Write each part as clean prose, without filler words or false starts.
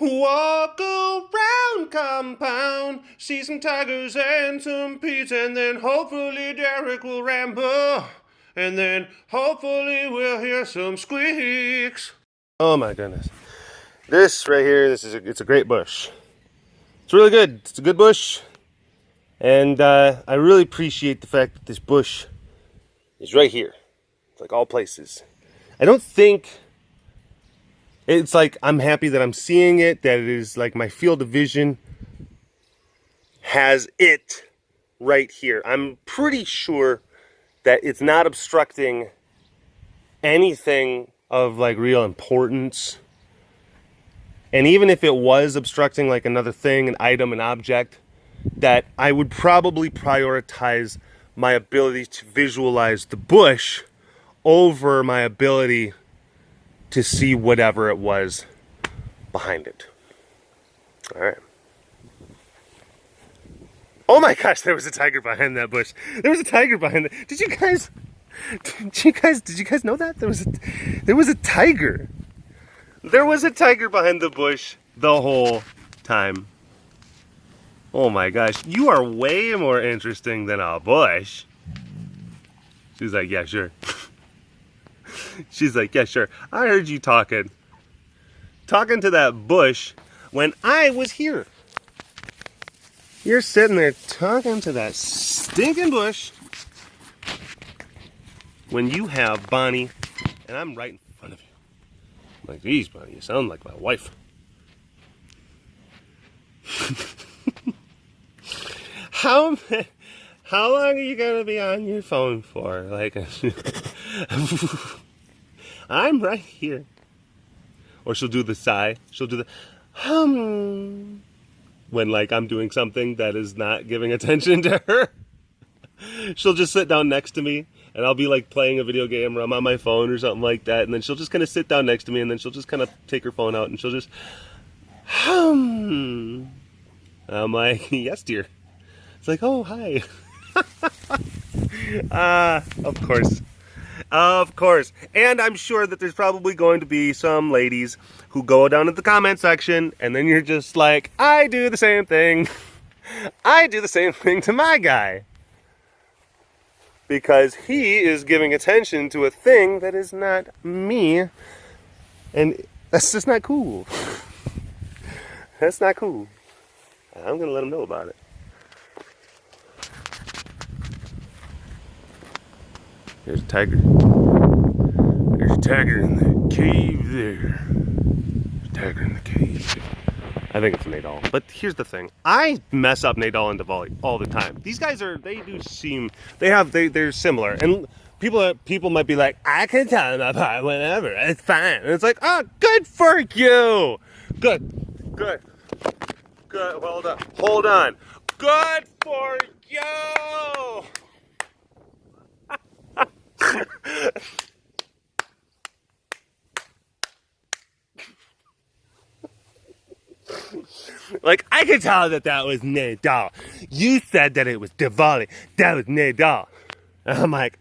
Walk around compound, see some tigers and some peeps, and then hopefully Derek will ramble, and then hopefully we'll hear some squeaks. Oh my goodness. This right here, it's a great bush. It's really good. It's a good bush. And I really appreciate the fact that this bush is right here. It's like all places. I don't think it's like I'm happy that I'm seeing it, that it is like my field of vision has it right here. I'm pretty sure that it's not obstructing anything of like real importance. And even if it was obstructing like another thing, an item, an object, that I would probably prioritize my ability to visualize the bush over my ability to see whatever it was behind it. All right. Oh my gosh, there was a tiger behind that bush. There was a tiger behind it. Did you guys know that? There was a tiger. There was a tiger behind the bush the whole time. Oh my gosh, you are way more interesting than a bush. She's like, yeah, sure. She's like, yeah, sure. I heard you talking to that bush when I was here. You're sitting there talking to that stinking bush when you have Bonnie and I'm right in front of you. I'm like, geez, Bonnie, you sound like my wife. How long are you gonna be on your phone for? Like, I'm right here. Or she'll do the sigh. She'll do the hum when like I'm doing something that is not giving attention to her. She'll just sit down next to me and I'll be like playing a video game or I'm on my phone or something like that, and then she'll just kind of sit down next to me and then she'll just kind of take her phone out and she'll just hum. I'm like, yes, dear. It's like, oh, hi. Of course. Of course. And I'm sure that there's probably going to be some ladies who go down in the comment section and then you're just like, I do the same thing. I do the same thing to my guy. Because he is giving attention to a thing that is not me. And that's just not cool. That's not cool. I'm going to let him know about it. There's a tiger. There's a tiger in the cave there. There's a tiger in the cave. I think it's Nadal. But here's the thing. I mess up Nadal and Diwali all the time. These guys they're similar. And people might be like, I can tell them apart whenever. It's fine. And it's like, oh, good for you. Good. Hold on. Good for you. Like, I could tell that was Nadal. You said that it was Diwali. That was Nadal. And I'm like,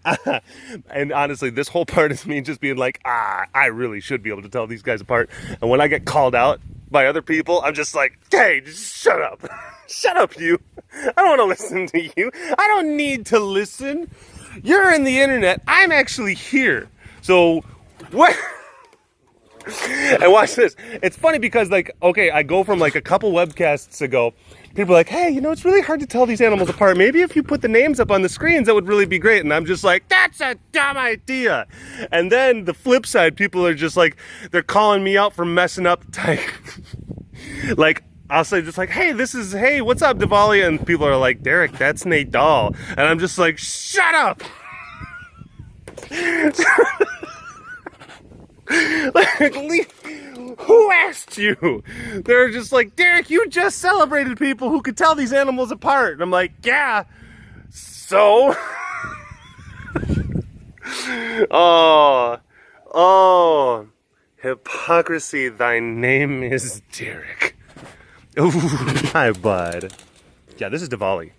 And honestly, this whole part is me just being like, I really should be able to tell these guys apart. And when I get called out by other people, I'm just like, hey, just shut up. Shut up, you. I don't want to listen to you. I don't need to listen. You're in the internet. I'm actually here. So, what? And watch this. It's funny because, like, okay, I go from like a couple webcasts ago. People are like, hey, it's really hard to tell these animals apart. Maybe if you put the names up on the screens, that would really be great. And I'm just like, that's a dumb idea. And then the flip side, people are just like, they're calling me out for messing up. Like, I'll say just like, hey, what's up, Diwali? And people are like, Derek, that's Nadal. And I'm just like, shut up. Like, who asked you? They're just like, Derek, you just celebrated people who could tell these animals apart. And I'm like, yeah, so? Oh, hypocrisy, thy name is Derek. Ooh, hi, bud. Yeah, this is Diwali.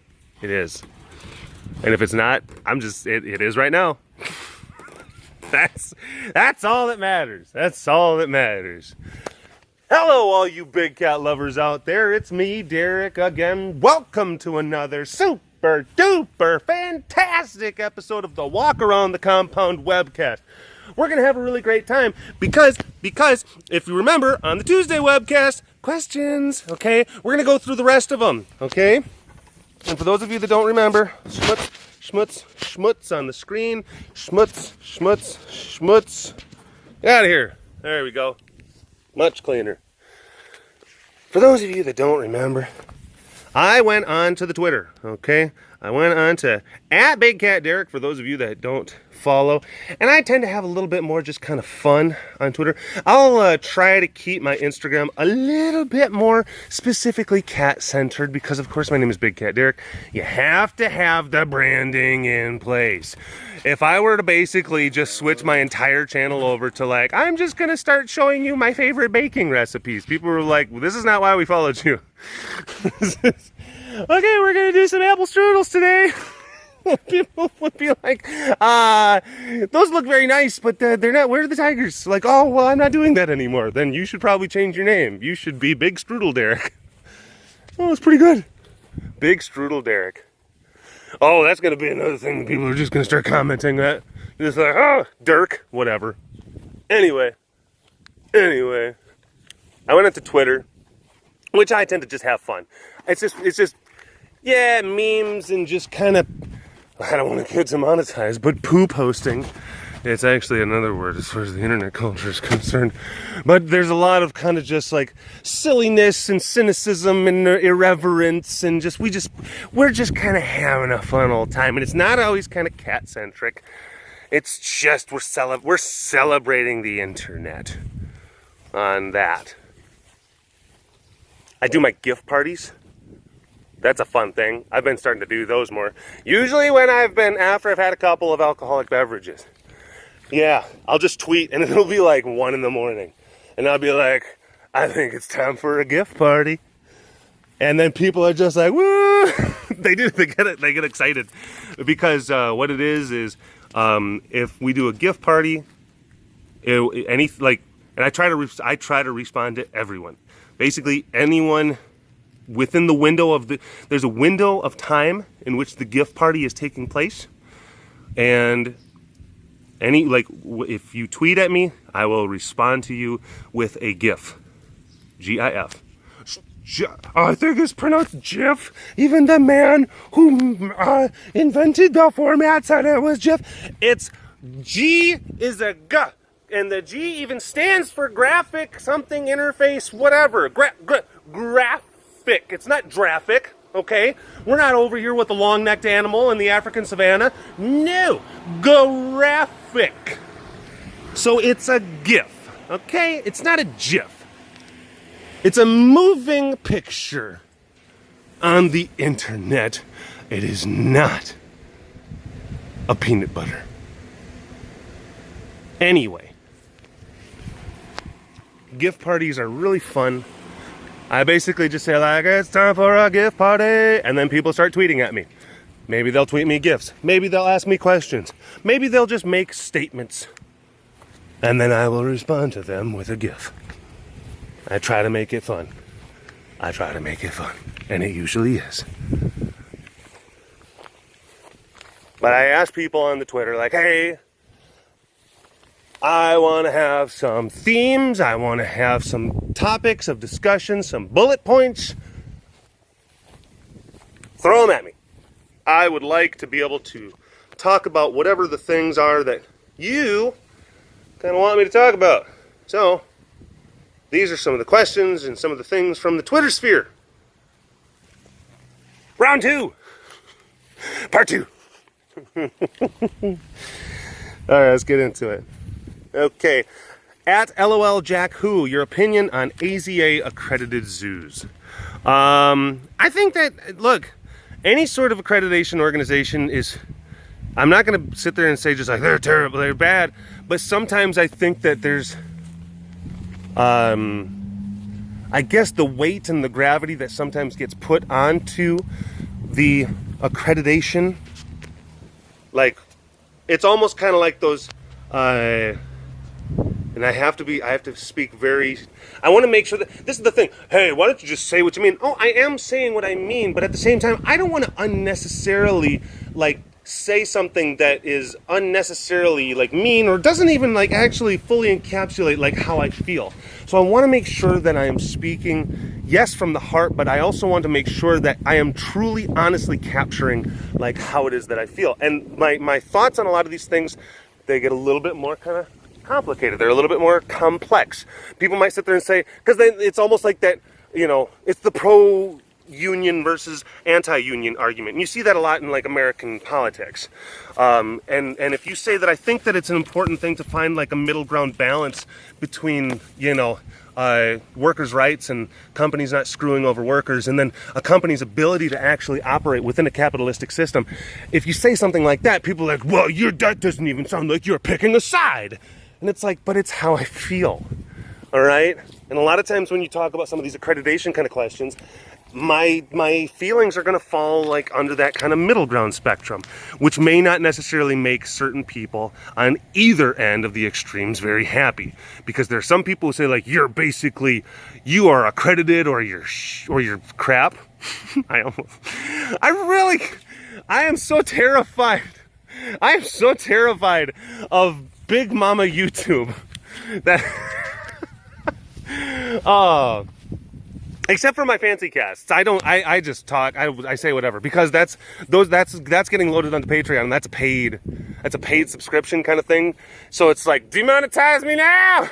It is. And if it's not, it is right now. That's all that matters. That's all that matters. Hello, all you big cat lovers out there. It's me, Derek, again. Welcome to another super duper fantastic episode of the Walk Around the Compound webcast. We're going to have a really great time because if you remember on the Tuesday webcast, questions, okay? We're going to go through the rest of them, okay? And for those of you that don't remember, schmutz on the screen. Schmutz. Get out of here. There we go. Much cleaner. For those of you that don't remember, I went on to the Twitter, okay? I went on to @BigCatDerek for those of you that don't follow. And I tend to have a little bit more just kind of fun on Twitter. I'll try to keep my Instagram a little bit more specifically cat-centered because, of course, my name is BigCatDerek. You have to have the branding in place. If I were to basically just switch my entire channel over to like, I'm just going to start showing you my favorite baking recipes, people were like, well, this is not why we followed you. Okay, we're going to do some apple strudels today. People would be like, those look very nice, but they're not, where are the tigers? Like, oh, well, I'm not doing that anymore. Then you should probably change your name. You should be BigStrudelDerek. Oh, it's pretty good. BigStrudelDerek. Oh, that's going to be another thing that people are just going to start commenting that. Just like, oh, Dirk, whatever. Anyway. I went into Twitter, which I tend to just have fun. It's just, yeah, memes and just kind of, I don't want to get demonetized, but poo posting. It's actually another word as far as the internet culture is concerned. But there's a lot of kind of just like silliness and cynicism and irreverence and we're just kind of having a fun old time. And it's not always kind of cat-centric. It's just we're celebrating the internet on that. I do my gift parties. That's a fun thing. I've been starting to do those more. Usually after I've had a couple of alcoholic beverages. Yeah, I'll just tweet and it'll be like 1 a.m. And I'll be like, I think it's time for a gift party. And then people are just like, woo! They get excited. Because what it is if we do a gift party, and I try to respond to everyone. Basically anyone within the window there's a window of time in which the gift party is taking place, and if you tweet at me, I will respond to you with a GIF. GIF. I think it's pronounced GIF. Even the man who invented the format said it was GIF. It's G is a G. And the G even stands for graphic something interface, whatever. Graphic. It's not graphic, okay? We're not over here with the long-necked animal in the African savannah. No, graphic. So it's a GIF, okay? It's not a GIF. It's a moving picture on the internet. It is not a peanut butter. Anyway. Gift parties are really fun. I basically just say like, it's time for a gift party, and then people start tweeting at me. Maybe they'll tweet me gifts. Maybe they'll ask me questions. Maybe they'll just make statements. And then I will respond to them with a GIF. I try to make it fun. And it usually is. But I ask people on the Twitter like, hey, I want to have some themes. I want to have some topics of discussion, some bullet points. Throw them at me. I would like to be able to talk about whatever the things are that you kind of want me to talk about. So, these are some of the questions and some of the things from the Twitter sphere. Round 2. Part 2. All right, let's get into it. Okay, @LOLJackWho, your opinion on AZA accredited zoos. I think that, look, any sort of accreditation organization is, I'm not going to sit there and say just like, they're terrible, they're bad, but sometimes I think that there's, I guess the weight and the gravity that sometimes gets put onto the accreditation, like, it's almost kind of like those, and And I have to speak very, I want to make sure that, this is the thing, hey, why don't you just say what you mean? Oh, I am saying what I mean, but at the same time, I don't want to unnecessarily, like, say something that is unnecessarily, like, mean, or doesn't even, like, actually fully encapsulate, like, how I feel. So I want to make sure that I am speaking, yes, from the heart, but I also want to make sure that I am truly, honestly capturing, like, how it is that I feel. And my thoughts on a lot of these things, they get a little bit more kind of complicated. They're a little bit more complex. People might sit there and say, because it's almost like that, you know, it's the pro-union versus anti-union argument. And you see that a lot in, like, American politics. And if you say that, I think that it's an important thing to find, like, a middle ground balance between, you know, workers' rights and companies not screwing over workers, and then a company's ability to actually operate within a capitalistic system. If you say something like that, people are like, well, that doesn't even sound like you're picking a side. And it's like, but it's how I feel, all right? And a lot of times when you talk about some of these accreditation kind of questions, my feelings are going to fall, like, under that kind of middle ground spectrum, which may not necessarily make certain people on either end of the extremes very happy, because there are some people who say, like, you are accredited, or you're crap. I am so terrified. I am so terrified of Big Mama YouTube that except for my fancy casts, I just talk, I say whatever, because that's getting loaded onto Patreon, and that's a paid subscription kind of thing. So it's like, demonetize me now.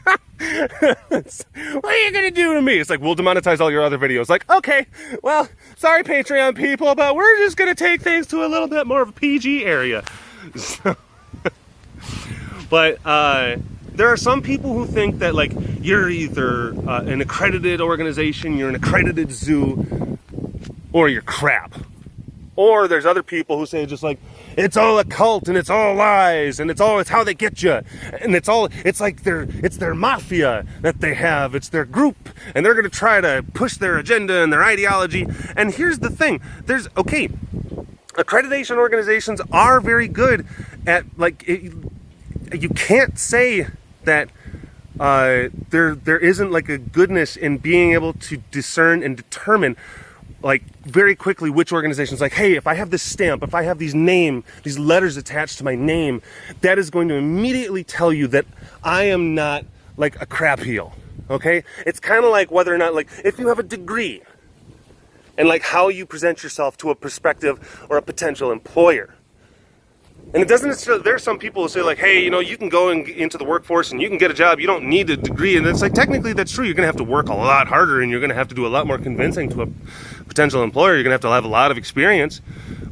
What are you gonna do to me? It's like, we'll demonetize all your other videos. Like, okay, well, sorry Patreon people, but we're just gonna take things to a little bit more of a PG area. So, but there are some people who think that, like, you're either an accredited organization, you're an accredited zoo, or you're crap. Or there's other people who say just like, it's all a cult and it's all lies and it's how they get you, and it's like their mafia that they have, it's their group, and they're going to try to push their agenda and their ideology. And here's the thing, accreditation organizations are very good at, like, you can't say that there isn't, like, a goodness in being able to discern and determine, like, very quickly which organization's like, hey, if I have this stamp, if I have these letters attached to my name, that is going to immediately tell you that I am not, like, a crap heel, okay? It's kind of like whether or not, like, if you have a degree and, like, how you present yourself to a prospective or a potential employer. And it doesn't necessarily, there are some people who say, like, hey, you know, you can go into the workforce and you can get a job, you don't need a degree. And it's like, technically that's true. You're going to have to work a lot harder, and you're going to have to do a lot more convincing to a potential employer. You're going to have a lot of experience.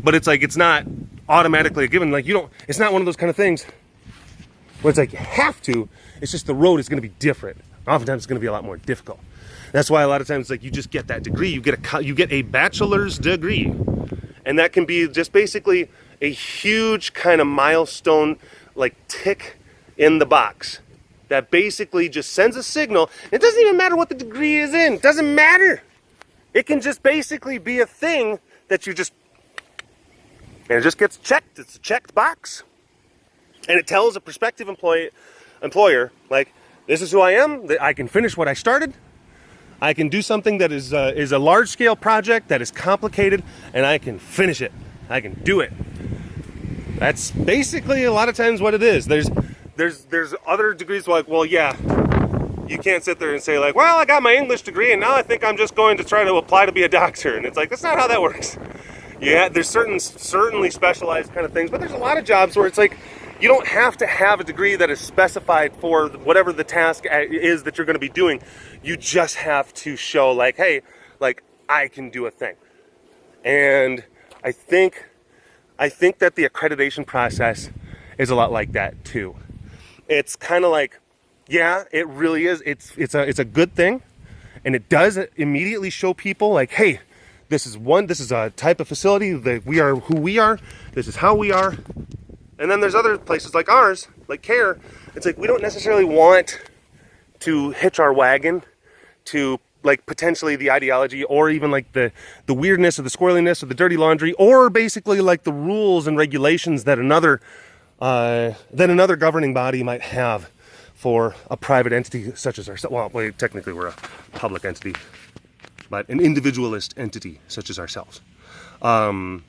But it's like, it's not automatically a given. Like, it's not one of those kind of things where it's like you have to. It's just the road is going to be different. Oftentimes it's going to be a lot more difficult. That's why a lot of times, like, you just get that degree. You get a bachelor's degree. And that can be just basically a huge kind of milestone, like, tick in the box that basically just sends a signal. It doesn't even matter what the degree is in. It doesn't matter. It can just basically be a thing that and it just gets checked. It's a checked box. And it tells a prospective employer, like, this is who I am. I can finish what I started. I can do something that is a large-scale project that is complicated, and I can finish it. I can do it. That's basically a lot of times what it is. There's other degrees like, well, yeah, you can't sit there and say, like, well, I got my English degree and now I think I'm just going to try to apply to be a doctor. And it's like, that's not how that works. Yeah, there's certainly specialized kind of things, but there's a lot of jobs where it's like, you don't have to have a degree that is specified for whatever the task is that you're going to be doing. You just have to show, like, hey, like, I can do a thing. And I think that the accreditation process is a lot like that too. It's kind of like, yeah, it really is. It's a good thing, and it does immediately show people, like, hey, this is a type of facility that we are who we are. This is how we are. And then there's other places like ours, like CARE. It's like, we don't necessarily want to hitch our wagon to, like, potentially the ideology, or even like the weirdness or the squirreliness or the dirty laundry, or basically like the rules and regulations that another governing body might have for a private entity such as ourselves. Well, technically we're a public entity, but an individualist entity such as ourselves. And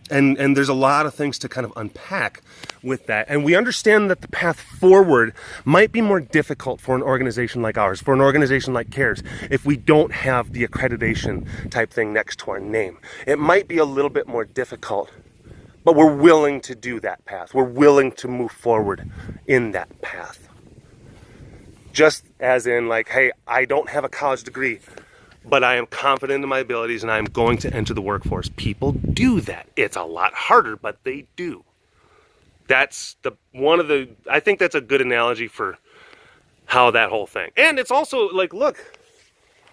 there's a lot of things to kind of unpack with that. And we understand that the path forward might be more difficult for an organization like ours, for an organization like CARES, if we don't have the accreditation type thing next to our name. It might be a little bit more difficult, but we're willing to do that path. We're willing to move forward in that path. Just as in like, hey, I don't have a college degree, but I am confident in my abilities and I'm going to enter the workforce. People do that. It's a lot harder, but they do. That's I think that's a good analogy for how that whole thing. And it's also like, look,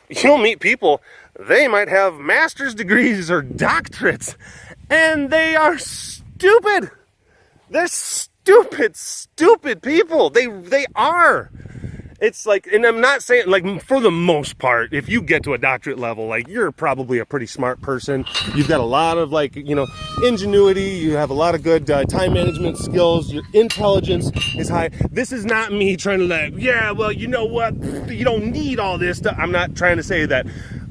you'll meet people, they might have master's degrees or doctorates, and they are stupid. They're stupid people. They are. It's like, and I'm not saying, like, for the most part, if you get to a doctorate level, like, you're probably a pretty smart person. You've got a lot of, like, you know, ingenuity. You have a lot of good time management skills. Your intelligence is high. This is not me trying to, like, yeah, well, you know what? You don't need all this stuff. I'm not trying to say that.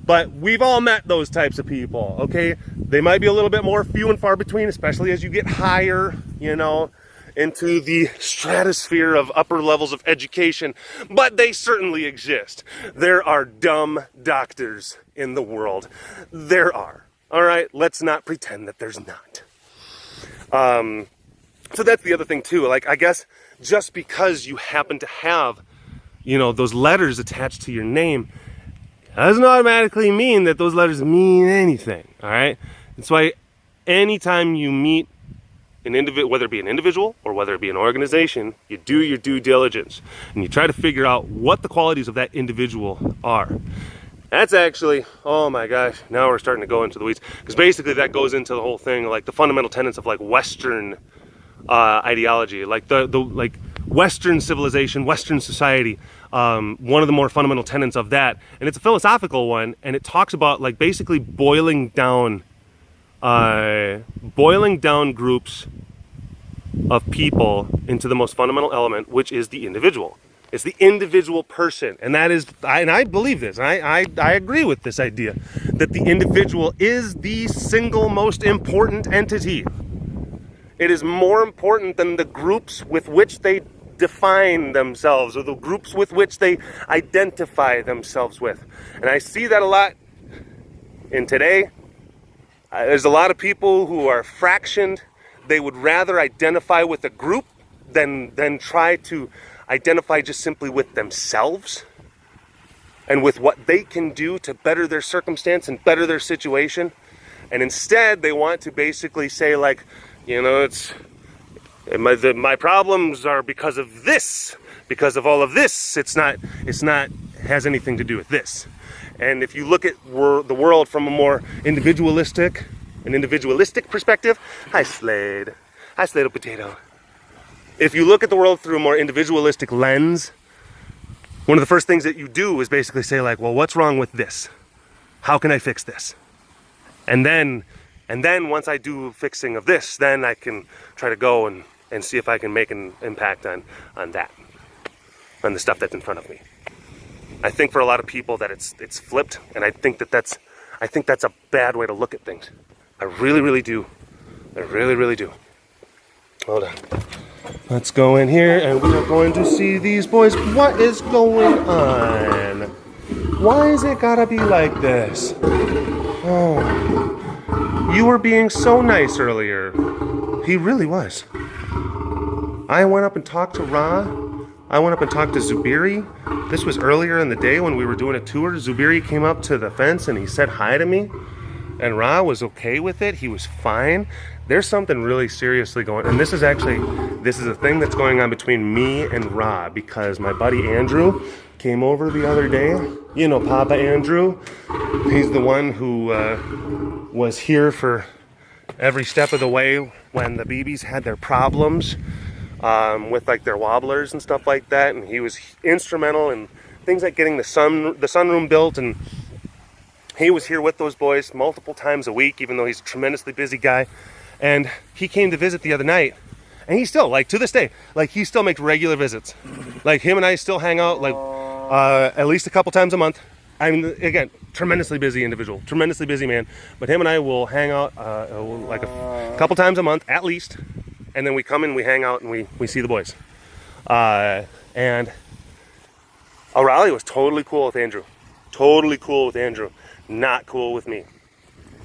But we've all met those types of people, okay? They might be a little bit more few and far between, especially as you get higher, you know, into the stratosphere of upper levels of education, but they certainly exist. There are dumb doctors in the world. There are. All right, let's not pretend that there's not. So that's the other thing too. Like, I guess just because you happen to have, you know, those letters attached to your name doesn't automatically mean that those letters mean anything. All right, that's why anytime you meet an individual, whether it be an individual or whether it be an organization, you do your due diligence and you try to figure out what the qualities of that individual are. That's actually, oh my gosh, now we're starting to go into the weeds, because basically that goes into the whole thing, like the fundamental tenets of like Western ideology, like the like Western civilization, Western society. One of the more fundamental tenets of that, and it's a philosophical one, and it talks about like basically boiling down groups of people into the most fundamental element, which is the individual. It's the individual person, and that is, and I believe this, and I agree with this idea, that the individual is the single most important entity. It is more important than the groups with which they define themselves, or the groups with which they identify themselves with. And I see that a lot in today. There's a lot of people who are fractioned. They would rather identify with a group than try to identify just simply with themselves and with what they can do to better their circumstance and better their situation. And instead, they want to basically say, like, you know, my problems are because of this, because of all of this. It's not has anything to do with this. And if you look at the world from a more individualistic perspective, hi Slade Potato. If you look at the world through a more individualistic lens, one of the first things that you do is basically say, like, well, what's wrong with this? How can I fix this? And then once I do fixing of this, then I can try to go and see if I can make an impact on that, on the stuff that's in front of me. I think for a lot of people that it's flipped, and I think that's a bad way to look at things. I really, really do. I really, really do. Hold on. Let's go in here, and we are going to see these boys. What is going on? Why is it gotta be like this? Oh, you were being so nice earlier. He really was. I went up and talked to Ra. I went up and talked to Zubiri. This was earlier in the day when we were doing a tour. Zubiri came up to the fence and he said hi to me. And Ra was okay with it. He was fine. There's something really seriously going on. And this is a thing that's going on between me and Ra, because my buddy Andrew came over the other day. You know Papa Andrew. He's the one who was here for every step of the way when the beebees had their problems. With like their wobblers and stuff like that, and he was instrumental in things like getting the sunroom built, and he was here with those boys multiple times a week, even though he's a tremendously busy guy. And he came to visit the other night, And he still, like, to this day, like, he still makes regular visits. Like, him and I still hang out, like, at least a couple times a month. I mean, again, tremendously busy individual, tremendously busy man. But him and I will hang out like a couple times a month at least. And then we come in, we hang out, and we see the boys. And O'Reilly was totally cool with Andrew. Totally cool with Andrew. Not cool with me.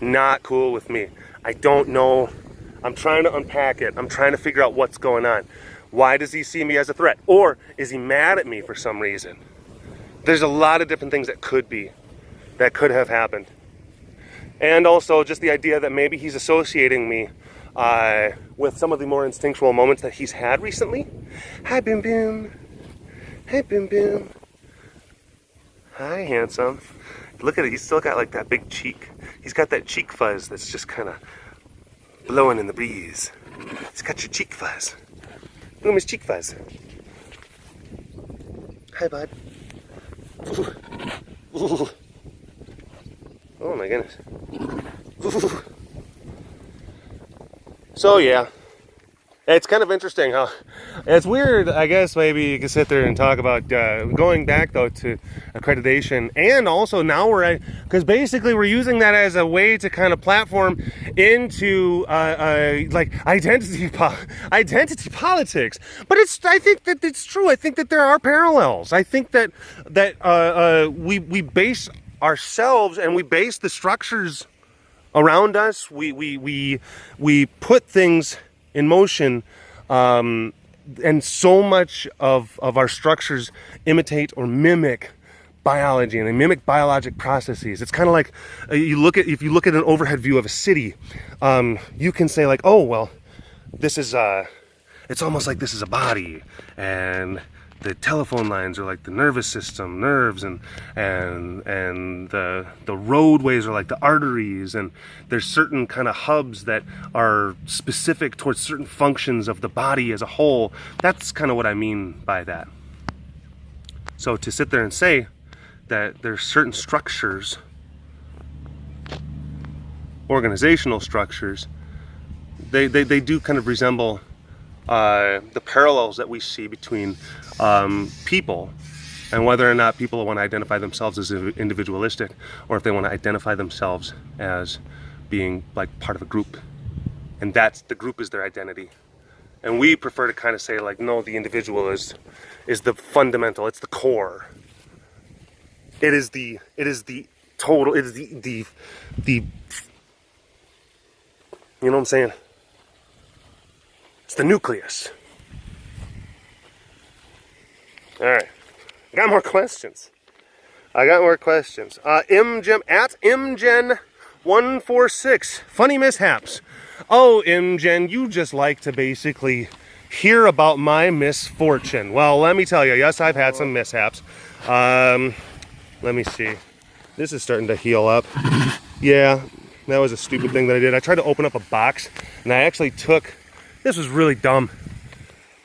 Not cool with me. I don't know. I'm trying to unpack it. I'm trying to figure out what's going on. Why does he see me as a threat? Or is he mad at me for some reason? There's a lot of different things that could have happened. And also just the idea that maybe he's associating me with some of the more instinctual moments that he's had recently. Hi, Bim Bim. Hey, Bim Bim. Hi, handsome. Look at it. He's still got like that big cheek. He's got that cheek fuzz that's just kind of blowing in the breeze. He's got your cheek fuzz. Look at his cheek fuzz. Hi, bud. Ooh. Oh my goodness. Ooh. So yeah, it's kind of interesting how it's weird. I guess maybe you could sit there and talk about going back though to accreditation, and also now because basically we're using that as a way to kind of platform into like identity politics. But I think that it's true. I think that there are parallels. I think that we base ourselves and we base the structures around us. We put things in motion, and so much of our structures imitate or mimic biology, and they mimic biologic processes. It's kind of like if you look at an overhead view of a city, you can say like, oh well, this is it's almost like this is a body, and the telephone lines are like the nervous system, nerves, and the roadways are like the arteries, and there's certain kind of hubs that are specific towards certain functions of the body as a whole. That's kind of what I mean by that. So to sit there and say that there's certain structures, organizational structures, they do kind of resemble the parallels that we see between people, and whether or not people want to identify themselves as individualistic, or if they want to identify themselves as being like part of a group, and the group is their identity. And we prefer to kind of say like, no, the individual is the fundamental, it's the core. It is the total, it is the you know what I'm saying? It's the nucleus. All right, I got more questions. Imgen at Imgen146. Funny mishaps. Oh, Imgen, you just like to basically hear about my misfortune. Well, let me tell you, yes, I've had some mishaps. Let me see. This is starting to heal up. Yeah, that was a stupid thing that I did. I tried to open up a box, and I actually took. This was really dumb.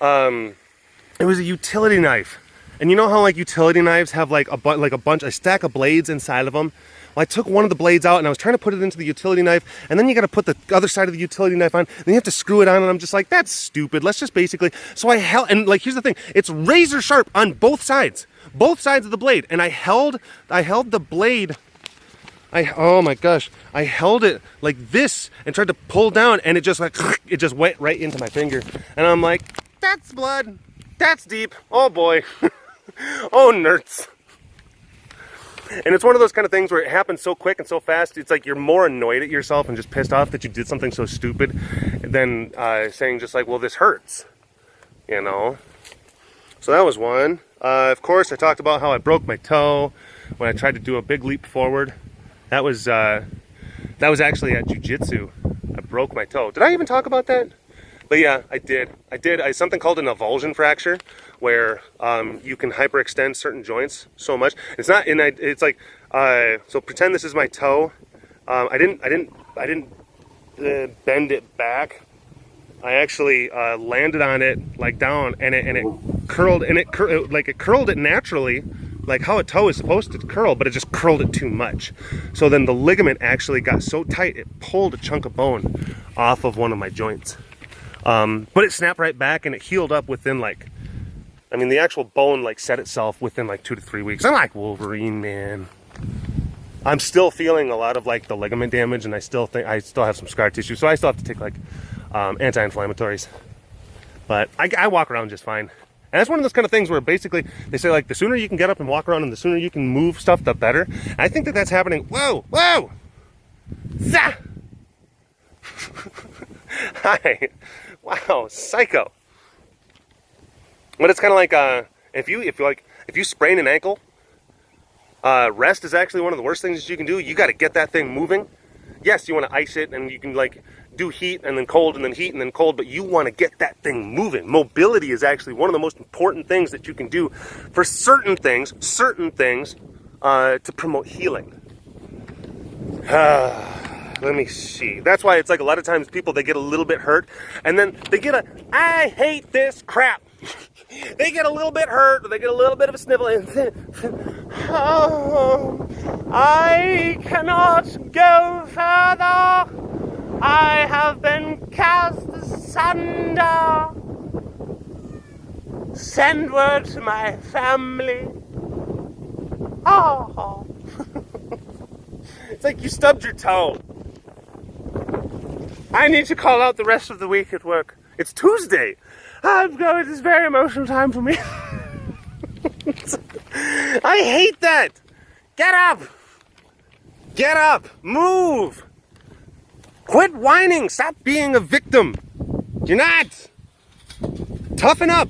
It was a utility knife. And you know how like utility knives have like a stack of blades inside of them? Well, I took one of the blades out and I was trying to put it into the utility knife, and then you got to put the other side of the utility knife on, and you have to screw it on, and I'm just like, that's stupid. Let's just basically, so I held, and like, here's the thing, it's razor sharp on both sides of the blade, and I held the blade, oh my gosh, I held it like this and tried to pull down, and it just like, it just went right into my finger, and I'm like, that's blood, that's deep, oh boy. Oh, nerds. And it's one of those kind of things where it happens so quick and so fast, it's like you're more annoyed at yourself and just pissed off that you did something so stupid than saying just like, well, this hurts, you know? So that was one. Of course, I talked about how I broke my toe when I tried to do a big leap forward. That was actually at jiu-jitsu. I broke my toe. Did I even talk about that? But yeah, I did. I something called an avulsion fracture, where you can hyperextend certain joints so much. It's not in. It's like so. Pretend this is my toe. I didn't bend it back. I actually landed on it like down, and it curled, and it curled it naturally, like how a toe is supposed to curl, but it just curled it too much. So then the ligament actually got so tight it pulled a chunk of bone off of one of my joints. But it snapped right back and it healed up within like, I mean, the actual bone like set itself within like 2 to 3 weeks. I'm like Wolverine, man. I'm still feeling a lot of like the ligament damage, and I still have some scar tissue, so I still have to take like anti-inflammatories. But I walk around just fine. And that's one of those kind of things where basically they say like the sooner you can get up and walk around and the sooner you can move stuff, the better. And I think that that's happening. Whoa, whoa, Zah! Hi, wow, psycho. But it's kind of like if you sprain an ankle. Rest is actually one of the worst things that you can do. You got to get that thing moving. Yes, you want to ice it, and you can like do heat and then cold and then heat and then cold, but you want to get that thing moving. Mobility is actually one of the most important things that you can do for certain things to promote healing. Let me see. That's why it's like a lot of times people, they get a little bit hurt and then they get I hate this crap. They get a little bit hurt, or they get a little bit of a snivel, and then, oh, I cannot go further. I have been cast asunder. Send word to my family. Oh. It's like you stubbed your toe. I need to call out the rest of the week at work. It's Tuesday. I'm going, it's a very emotional time for me. I hate that. Get up. Get up. Move. Quit whining. Stop being a victim. You're not. Toughen up.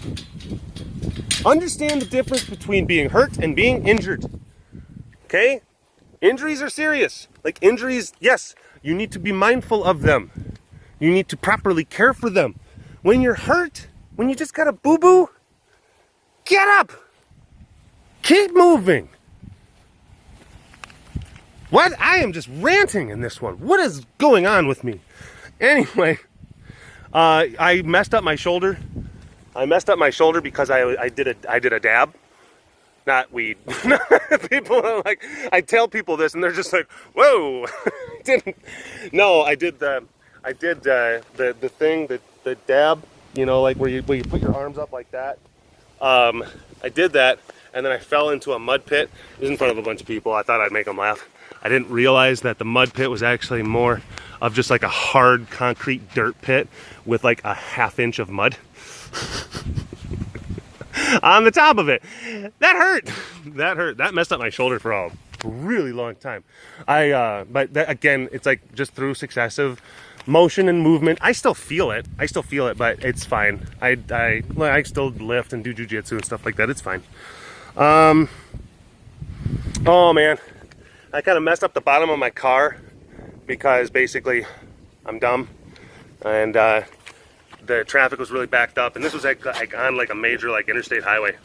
Understand the difference between being hurt and being injured. Okay? Injuries are serious. Like injuries, yes, you need to be mindful of them. You need to properly care for them. When you're hurt, when you just got a boo-boo, get up. Keep moving. What? I am just ranting in this one. What is going on with me? Anyway, I messed up my shoulder. I messed up my shoulder because I did a dab. Not weed. People are like, I tell people this and they're just like, whoa. Didn't. No, I did the thing, the dab, you know, like where you put your arms up like that. I did that, and then I fell into a mud pit. It was in front of a bunch of people. I thought I'd make them laugh. I didn't realize that the mud pit was actually more of just like a hard concrete dirt pit with like a ½ inch of mud on the top of it. That hurt. That hurt. That messed up my shoulder for a really long time. But that, again, it's like just through successive motion and movement. I still feel it, but it's fine. I still lift and do jujitsu and stuff like that. It's fine. Oh man, I kind of messed up the bottom of my car because basically I'm dumb and the traffic was really backed up, and this was like on like a major like interstate highway,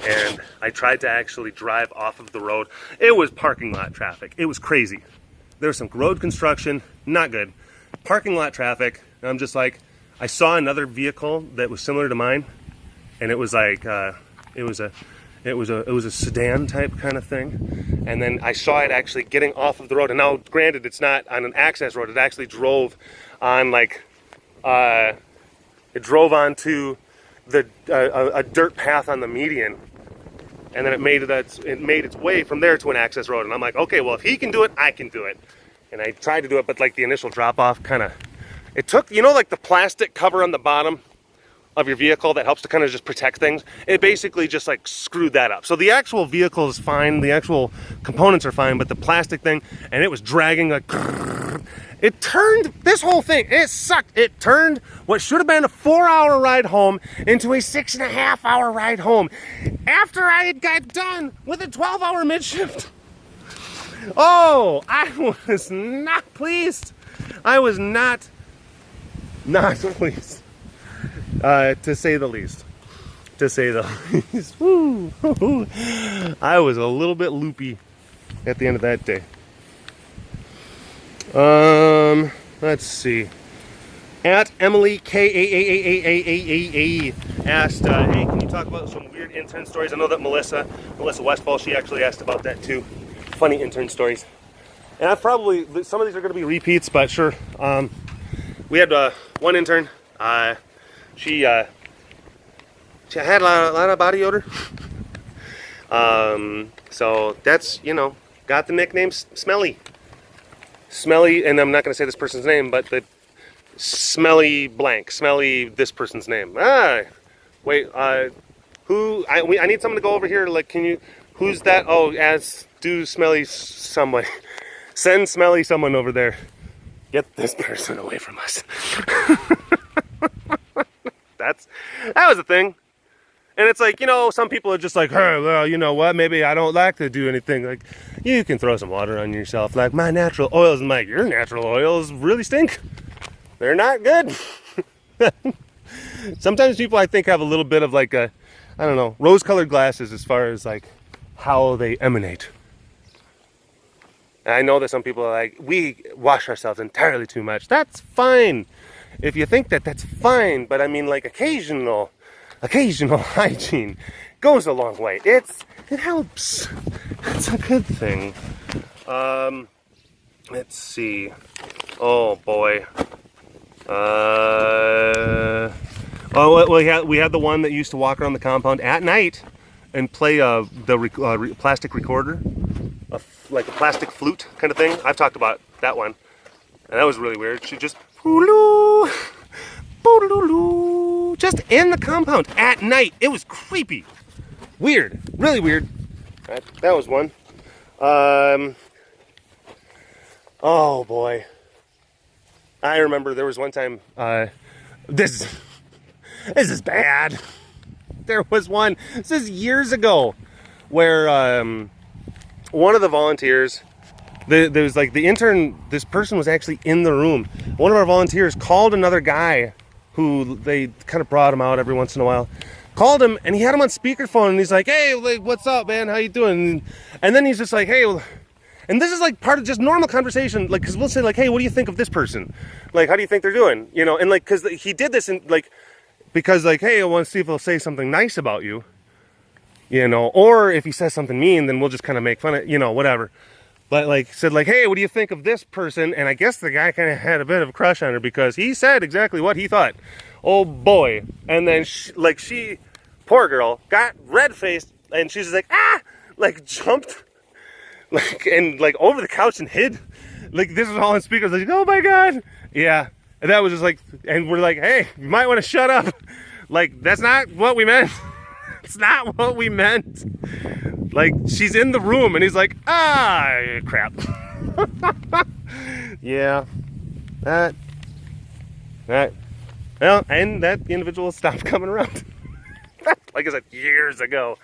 and I tried to actually drive off of the road. It was parking lot traffic. It was crazy. There was some road construction, not good. Parking lot traffic. And I'm just like, I saw another vehicle that was similar to mine, and it was like it was a sedan type kind of thing. And then I saw it actually getting off of the road. And now, granted, it's not on an access road. It actually drove on like it drove onto the a dirt path on the median, and then it made its way from there to an access road. And I'm like, okay, well, if he can do it, I can do it. And I tried to do it, but like the initial drop off kind of, it took, you know, like the plastic cover on the bottom of your vehicle that helps to kind of just protect things. It basically just like screwed that up. So the actual vehicle is fine, the actual components are fine, but the plastic thing, and it was dragging like, it turned this whole thing, it sucked. It turned what should have been a 4-hour ride home into a 6.5-hour ride home after I had got done with a 12-hour mid shift. Oh, I was not pleased. I was not pleased, to say the least. To say the least. Woo. I was a little bit loopy at the end of that day. Let's see. At Emily KAAAAAAA asked, hey, can you talk about some weird intern stories? I know that Melissa Westfall, she actually asked about that too. Funny intern stories. And I've probably, some of these are going to be repeats, but sure. We had one intern. She had a lot of body odor. So that's, you know, got the nickname Smelly. Smelly, and I'm not going to say this person's name, but the Smelly blank. Smelly this person's name. Wait, I need someone to go over here. Like, can you, who's that? Oh, do Smelly someone. Send Smelly someone over there. Get this person away from us. That was a thing. And it's like, you know, some people are just like, hey, well, you know what, maybe I don't like to do anything. Like, you can throw some water on yourself. Like, my natural oils, and like, your natural oils really stink. They're not good. Sometimes people, I think, have a little bit of like a, I don't know, rose-colored glasses as far as like how they emanate. And I know that some people are like, we wash ourselves entirely too much. That's fine. If you think that, that's fine. But I mean, like, occasional hygiene goes a long way. It helps. It's a good thing. Let's see. Oh boy. We had the one that used to walk around the compound at night and play the plastic recorder, like a plastic flute kind of thing. I've talked about that one, and that was really weird. She just just in the compound at night. It was creepy, weird, really weird. That was one. Oh boy, I remember there was one time. This is bad. There was one. This is years ago, where one of the volunteers. There was like the intern, this person was actually in the room. One of our volunteers called another guy who they kind of brought him out every once in a while. Called him, and he had him on speakerphone, and he's like, hey, like, what's up, man? How you doing? And then he's just like, hey, and this is like part of just normal conversation, like, because we'll say like, hey, what do you think of this person? Like, how do you think they're doing? You know, and like, because he did this in like, because like, hey, I want to see if he'll say something nice about you, you know, or if he says something mean, then we'll just kind of make fun of, you know, whatever. But like, said like, hey, what do you think of this person? And I guess the guy kind of had a bit of a crush on her because he said exactly what he thought. Oh boy. And then she, poor girl, got red-faced, and she's just like, like jumped, like, and like over the couch and hid. Like, this was all on speakers, like, oh my God. Yeah. And that was just like, and we're like, hey, you might want to shut up. Like, that's not what we meant. It's not what we meant. Like, she's in the room, and he's like, crap. Yeah. Well, and that individual stopped coming around. Like I said, years ago.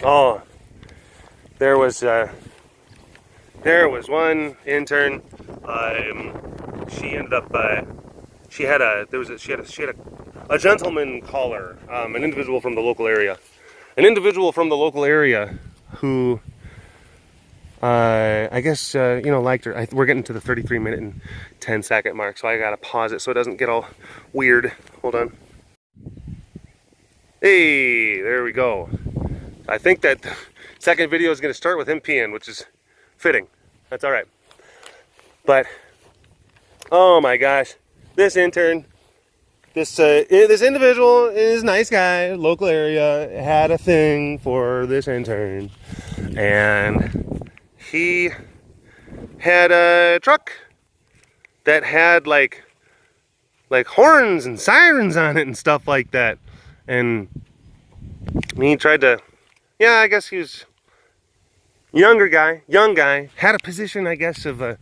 Oh, there was one intern. She ended up. She had a gentleman caller, an individual from the local area. An individual from the local area who, I guess, you know, liked her. We're getting to the 33-minute and 10-second mark, so I gotta pause it so it doesn't get all weird. Hold on. Hey, there we go. I think that the second video is gonna start with him peeing, which is fitting. That's all right. But, oh my gosh, this intern. This individual is a nice guy, local area, had a thing for this intern, and he had a truck that had like horns and sirens on it and stuff like that, and he tried to, yeah, I guess he was young guy, had a position, I guess, of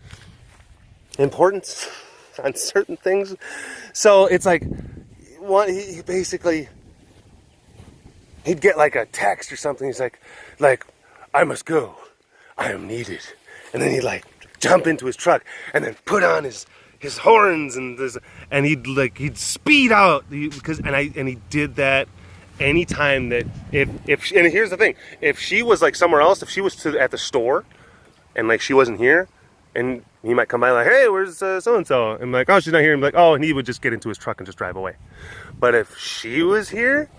importance on certain things. So it's like, he basically, he'd get like a text or something. He's like, I must go, I am needed. And then he'd like jump into his truck and then put on his horns and he'd speed out because he did that anytime that and here's the thing, if she was like somewhere else, if she was at the store and like she wasn't here, and he might come by like, hey, where's so-and-so? And I'm like, oh, she's not here. And I'm like, oh, and he would just get into his truck and just drive away. But if she was here,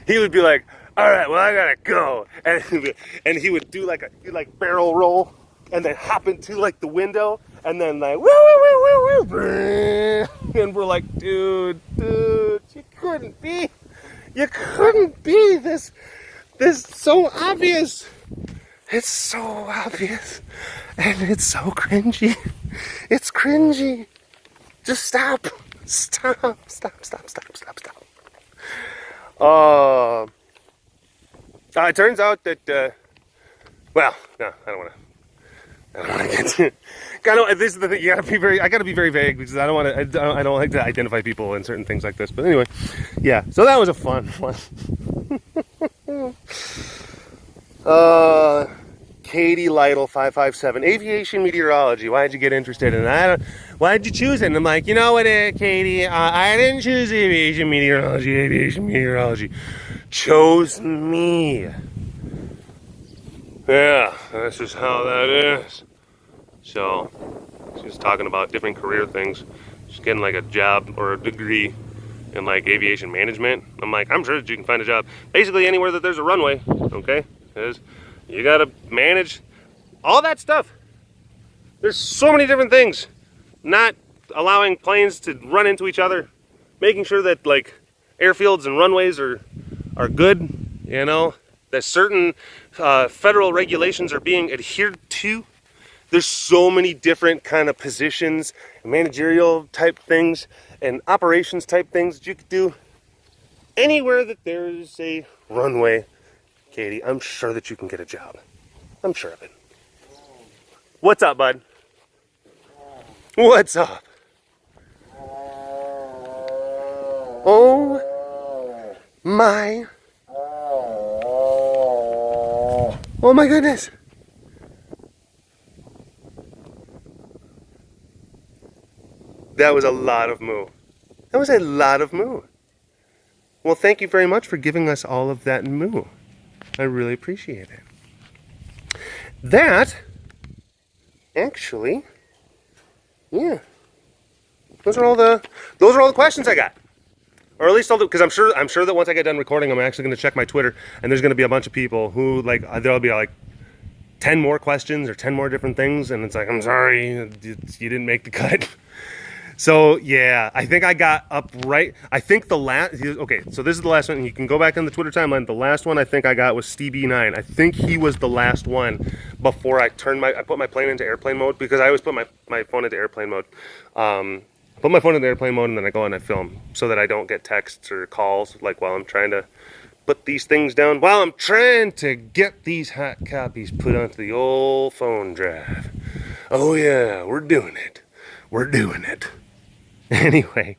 he would be like, all right, well, I gotta go. And he would do like a barrel roll and then hop into like the window and then like, woo, woo, woo, and we're like, dude, you couldn't be this so obvious. It's so obvious, and it's so cringy. It's cringy. Just stop. It turns out that, well, no, I don't want to get to it. This is the thing. I gotta be very vague because I don't like to identify people in certain things like this. But anyway, yeah. So that was a fun one. Katie Lytle 557, aviation meteorology. Why did you get interested in it? Why did you choose it? And I'm like, you know what, Katie? I didn't choose aviation meteorology. Aviation meteorology chose me. Yeah, that's just how that is. So, she's talking about different career things. She's getting like a job or a degree in like aviation management. I'm like, I'm sure that you can find a job basically anywhere that there's a runway, okay? Because you gotta manage all that stuff. There's so many different things. Not allowing planes to run into each other, making sure that like airfields and runways are good, you know, that certain federal regulations are being adhered to. There's so many different kind of positions, managerial type things, and operations type things that you could do anywhere that there's a runway. Katie, I'm sure that you can get a job. I'm sure of it. What's up, bud? What's up? Oh my. Oh my goodness. That was a lot of moo. That was a lot of moo. Well, thank you very much for giving us all of that moo. I really appreciate it. That, actually, yeah. Those are all the questions I got. Or at least I'll do, because I'm sure that once I get done recording, I'm actually going to check my Twitter, and there's going to be a bunch of people who, like, there'll be like 10 more questions or 10 more different things, and it's like, I'm sorry, you didn't make the cut. So, yeah, I think I got up right. I think the last, okay, so this is the last one. You can go back on the Twitter timeline. The last one I think I got was SteeB9. I think he was the last one before I put my plane into airplane mode, because I always put my phone into airplane mode. Put my phone into airplane mode, and then I go and I film so that I don't get texts or calls, like while I'm trying to put these things down, while I'm trying to get these hot copies put onto the old phone drive. Oh, yeah, we're doing it. We're doing it. Anyway,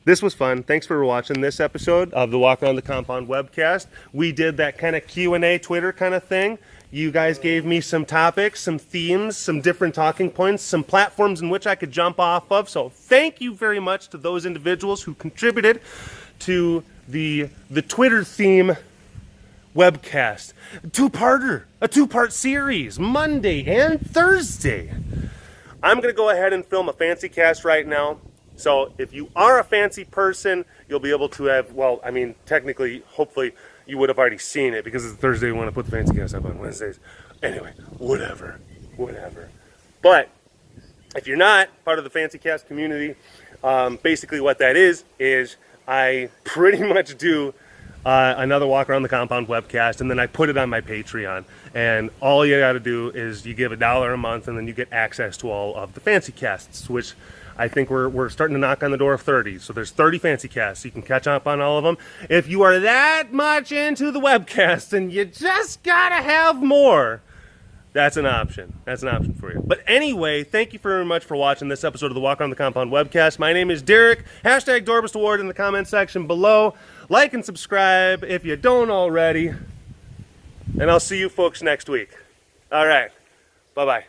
this was fun. Thanks for watching this episode of the Walk Around the Compound webcast. We did that kind of Q&A Twitter kind of thing. You guys gave me some topics, some themes, some different talking points, some platforms in which I could jump off of. So thank you very much to those individuals who contributed to the Twitter theme webcast. A two-part series, Monday and Thursday. I'm going to go ahead and film a fancy cast right now. So if you are a fancy person, you'll be able to have, well, I mean, technically, hopefully, you would have already seen it because it's Thursday. We want to put the fancy cast up on Wednesdays. Anyway, whatever. But if you're not part of the fancy cast community, basically what that is I pretty much do another Walk Around the Compound webcast, and then I put it on my Patreon. And all you got to do is you give $1 a month, and then you get access to all of the fancy casts, which I think we're starting to knock on the door of 30. So there's 30 fancy casts. You can catch up on all of them. If you are that much into the webcast and you just got to have more, that's an option. That's an option for you. But anyway, thank you very much for watching this episode of the Walk Around the Compound webcast. My name is Derek. Hashtag Dorbest Award in the comment section below. Like and subscribe if you don't already. And I'll see you folks next week. All right. Bye-bye.